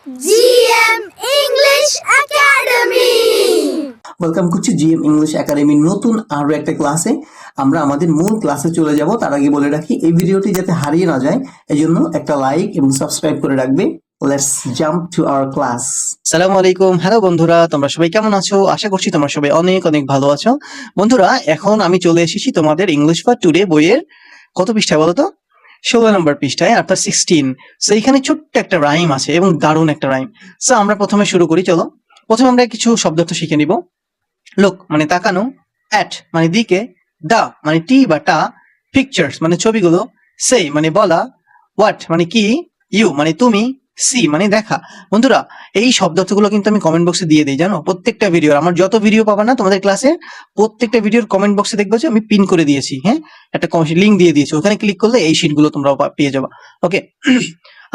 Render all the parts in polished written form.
GM English Academy. Welcome করছি GM English একাডেমির নতুন আরো একটা ক্লাসে। আমরা আমাদের মূল ক্লাসে চলে যাব, তার আগে বলে রাখি এই ভিডিওটি যাতে হারিয়ে না যায় এজন্য একটা লাইক এবং সাবস্ক্রাইব করে রাখবে। Let's jump to our class. আসসালামু আলাইকুম, হ্যালো বন্ধুরা, তোমরা সবাই কেমন আছো? আশা করছি তোমরা সবাই অনেক অনেক ভালো আছো। বন্ধুরা, এখন আমি চলে এসেছি তোমাদের ইংলিশ ফর টুডে বইয়ের কত পৃষ্ঠায় বলো তো? 16 নম্বর পৃষ্ঠায়, অর্থাৎ 16। সো এখানে ছোট্ট একটা রাইম আছে এবং দারুণ একটা রাইম। সো আমরা প্রথমে শুরু করি, চলো। প্রথমে আমরা কিছু শব্দার্থ শিখে নিব। লুক মানে তাকানো, অ্যাট মানে দিকে, দা মানে টি বা টা, পিকচার্স মানে ছবিগুলো, সে মানে বলা, হোয়াট মানে কি, ইউ মানে তুমি, সি মানে দেখা। বন্ধুরা, এই শব্দার্থগুলো কিন্তু আমি কমেন্ট বক্সে দিয়ে দিই, জানো? প্রত্যেকটা ভিডিওর, আমার যত ভিডিও পাবা না তোমাদের ক্লাসে, প্রত্যেকটা ভিডিওর কমেন্ট বক্সে দেখবে যে আমি পিন করে দিয়েছি, হ্যাঁ, একটা লিঙ্ক দিয়ে দিয়েছি, ওখানে ক্লিক করলে এই শিটগুলো তোমরা পেয়ে যাবা। ওকে,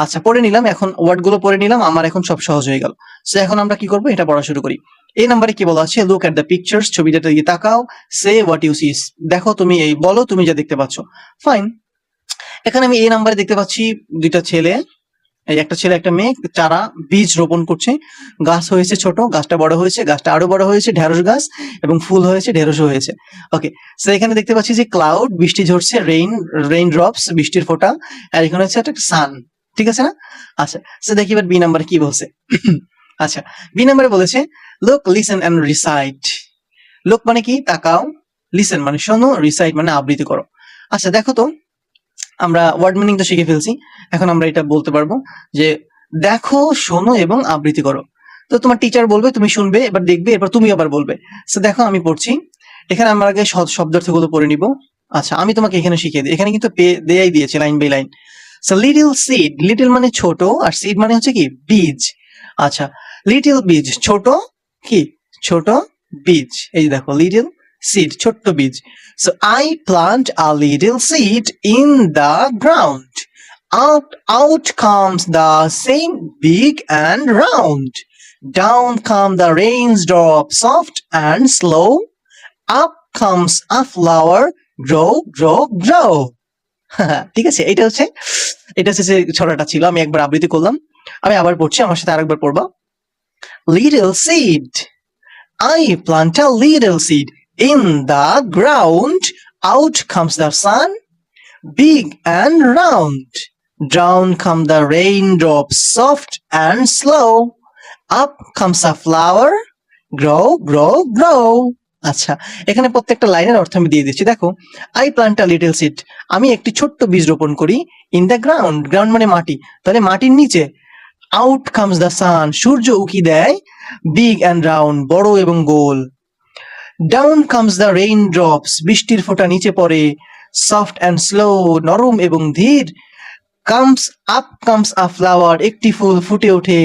আচ্ছা, পড়ে নিলাম, এখন ওয়ার্ডগুলো পড়ে নিলাম, আমার এখন সব সহজ হয়ে গেল। সো এখন আমরা কি করবো, এটা পড়া শুরু করি। এই নাম্বারে কি বলা আছে? লুক এট দ্য পিকচার্স, ছবিটাতে গিয়ে তাকাও, সে হোয়াট ইউ সি, দেখো তুমি, এই বলো তুমি যা দেখতে পাচ্ছ। ফাইন, এখানে আমি এই নাম্বারে দেখতে পাচ্ছি দুইটা ছেলে, এই একটা ছেলে একটা মেয়ে চারা বীজ রোপণ করছে। গাছ হয়েছে ছোট, গাছটা বড় হয়েছে, গাছটা আরো বড় হয়েছে, ঢেঁড়স গাছ, এবং ফুল হয়েছে, ঢেঁড়সও হয়েছে। ওকে, সো এখানে দেখতে পাচ্ছি যে ক্লাউড, বৃষ্টি ঝরছে, রেইন ড্রপস, বৃষ্টির ফোঁটা, আর এখানে হচ্ছে একটা সান। ঠিক আছে না? আচ্ছা, সো দেখি এবার বি নাম্বারে কি বলছে। আচ্ছা, বি নাম্বারে বলেছে look, listen and recite. Look মানে কি? তাকাও, লিসেন মানে শোনো, রিসাইট মানে আবৃত্তি করো। আচ্ছা, দেখো তো, আমরা ওয়ার্ড মিনিং তো শিখে ফেলছি, এখন আমরা এটা বলতে পারবো যে দেখো, শোনো এবং আবৃত্তি করো। তো তোমার টিচার বলবে, তুমি শুনবে, এবার দেখবে, এরপর তুমি আবার বলবে। সো দেখো, আমি পড়ছি, এখানে আমরা আগে শব্দার্থগুলো পড়ে নিব। আচ্ছা, আমি তোমাকে এখানে শিখিয়ে দিই, এখানে কিন্তু দেয়াই দিয়েছে line by line. So little seed, little মানে ছোট, আর সিড মানে হচ্ছে কি? বীজ। আচ্ছা, লিটল বীজ ছোট, কি? ছোট বীজ। এই যে দেখো, লিটল seed, ছোট্ট বীজ। So I plant a little seed in the ground. Out comes the same big and round. Down come the raindrop, soft and slow. Up comes a flower, grow, grow, grow. ঠিক আছে, এটা হচ্ছে যে ছড়াটা ছিল, আমি একবার আবৃত্তি করলাম, আমি আবার পড়ছি, আমার সাথে আরেকবার পড়বা। Little seed, I plant a little seed in the ground. Out comes the sun, big and round. Down come the raindrops, soft and slow. Up comes a flower, grow, grow, grow. আচ্ছা, এখানে প্রত্যেকটা লাইনের অর্থ আমি দিয়ে দিচ্ছি, দেখো। I plant a little seed, আমি একটি ছোট্ট বীজ রোপণ করি। ইন দ্য গ্রাউন্ড, গ্রাউন্ড মানে মাটি, তাহলে মাটির নিচে। আউট কামস দ্য সান, সূর্য উকি দেয়। বিগ অ্যান্ড রাউন্ড, বড় এবং গোল। Down comes the rain drops, বৃষ্টির ফোঁটা নিচে পড়ে। সফট অ্যান্ড স্লো, নরম এবং ধীর। কামস আ ফ্লাওয়ার, একটি ফুল ফুটে ওঠে।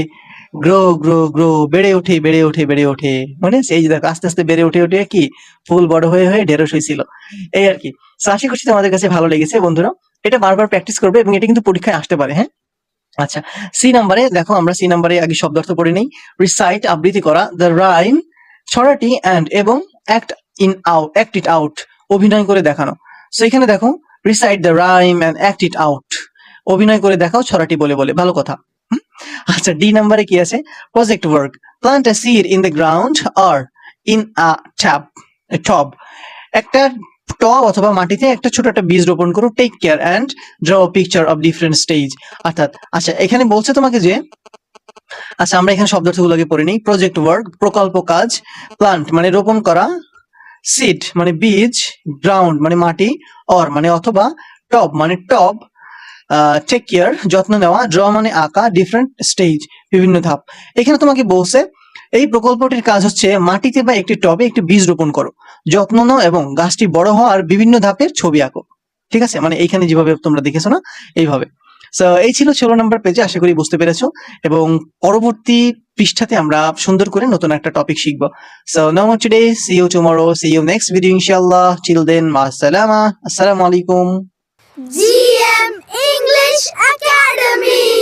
গ্রো, গ্রো, গ্রো, বেড়ে ওঠে, বেড়ে ওঠে, বেড়ে ওঠে। মানে এই যে দেখো, আস্তে আস্তে বেড়ে ওঠে ওঠে কি ফুল বড় হয়ে হয়ে ঢেঁড়স হয়েছিল, এই আর কি। আশা করছি তোমাদের কাছে ভালো লেগেছে বন্ধুরা, এটা বারবার প্র্যাকটিস করবে এবং এটা কিন্তু পরীক্ষায় আসতে পারে, হ্যাঁ। আচ্ছা, সি নাম্বারে দেখো, আমরা সি নাম্বারে আগে শব্দার্থ পড়ে নেই। রিসাইট আবৃত্তি করা, দ্য রাইম ছড়াটি, অ্যান্ড এবং অ্যাক্ট ইট আউট অভিনয় করে দেখানো। সো এখানে দেখো, recite the rhyme and act it out, অভিনয় করে দেখাও ছড়াটি বলে বলে, ভালো কথা। আচ্ছা, ডি নাম্বারে কি আছে? Project work, plant a seed in the ground or in a tub, একটা টব অথবা মাটিতে একটা ছোট একটা বীজ রোপণ করো। Take care and draw picture of different stage, অর্থাৎ আচ্ছা, এখানে বলছে তোমাকে যে, আচ্ছা আমরা এখানে শব্দার্থগুলোকে পড়ে নিই। প্রজেক্ট ওয়ার্ক প্রকল্প কাজ, প্লান্ট মানে রোপণ করা, সিড মানে বীজ, গ্রাউন্ড মানে মাটি, অর মানে অথবা, টব মানে টব, টেক কেয়ার যত্ন নেওয়া, ড্র মানে আঁকা, ডিফারেন্ট স্টেজ বিভিন্ন ধাপ। এখানে তোমাকে বলছে এই প্রকল্পটির কাজ হচ্ছে মাটিতে বা একটি টবে একটি বীজ রোপণ করো, যত্ন নাও এবং গাছটি বড় হওয়ার বিভিন্ন ধাপের ছবি আঁকো। ঠিক আছে, মানে এইখানে যেভাবে তোমরা দেখেছো না, এইভাবে। সো এই ছিল 16 নম্বর পেজে, আশা করি বুঝতে পেরেছো, এবং পরবর্তী পৃষ্ঠাতে আমরা সুন্দর করে নতুন একটা টপিক শিখবো। So no more today, see you tomorrow, see you next video ইনশাআল্লাহ। টিল দেন, মা আসসালামা, আসসালামু আলাইকুম। GM English Academy.